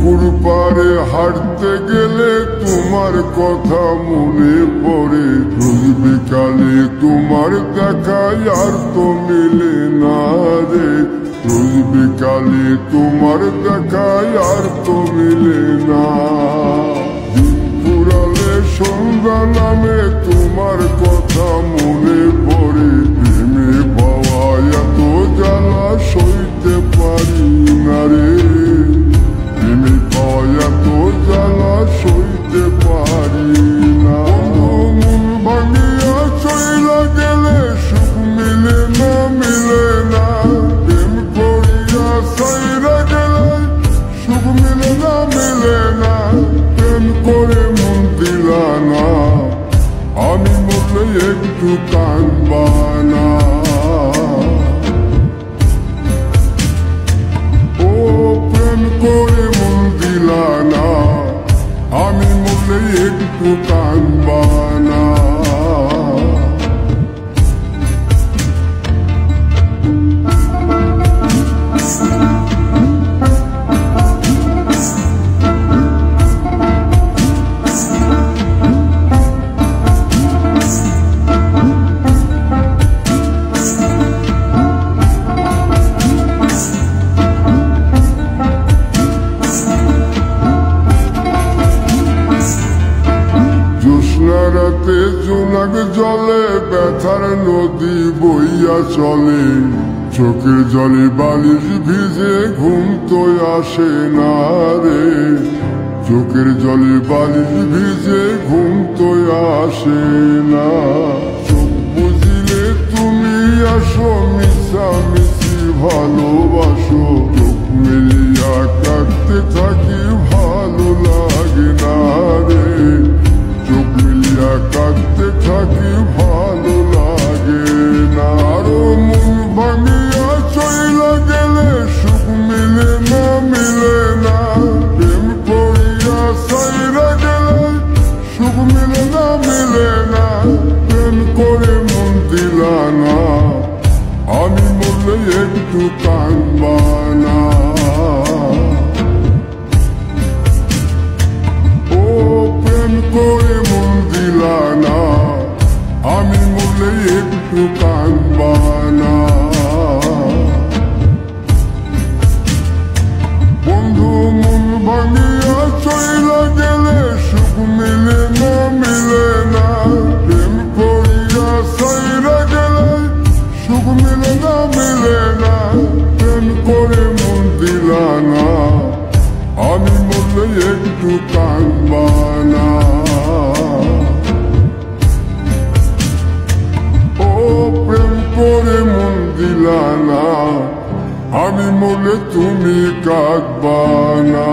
পুকুর পাড়ে হাঁটতে গেলে তোমার কথা মনে পড়ে। রোজ বিকালে তোমার দেখা আর তো মিলে না রে। রোজ বিকালে তোমার দেখা আর তো মিলে না। দিন ফুরালে সন্ধ্যা নামে তোমার কথা মনে পড়ে। প্রেমে পাওয়া এত জ্বালা সইতে পারি না রে। প্রেমে পাওয়া এত জ্বালা সইতে পারি না। মন ভাঙিয়া চইলা গেলে সুখ মিলে না, মিলে না। প্রেম করিয়া সাইরা গেলে সুখ মিলে না, মিলে না। প্রেম করে মন দিলা না, আমি মরলে একটু কাঁদবা না। ও প্রেম করে মন দিলা না, আমি মরলে একটু কাঁদবা না। রাতে জোনাক জলে ব্যথার নদী বইয়া চলে। চোখের জলে বালিশ ভিজে ঘুম তো আসে না রে। চোখের জলে বালিশ ভিজে ঘুম তো আসে না। চোখ বুঝিলে তুমি আসো, মিশামিশি ভালোবাসো। চোখ মিলিয়া কাঁদতে থাকি, ভালো লাগে না রে। চোখ মিলিয়া কাঁদতে থাকি, ভালো লাগে না। আরো মন ভাঙিয়া চইলা গেলে সুখ মিলে না, মিলে না। প্রেম করিয়া সাইরা গেলে সুখ মিলে না, মিলে না। প্রেম করে মন দিলা না, আমি মরলে একটু কাঁদবা না। ও প্রেম করে মন দিলা না, আমি মরলে একটু কাঁদবা না। বন্ধু মন ভাঙিয়া চইলা গেলে সুখ মিলে না, মিলে না। প্রেম করিয়া সাইরা গেলে সুখ মিলে না, মিলে না। প্রেম করে মন দিলা না, আমি মরলে একটু কাঁদবা না। ও প্রেম করে মন দিলা না, আমি মরলে তুমি কাঁদবা না।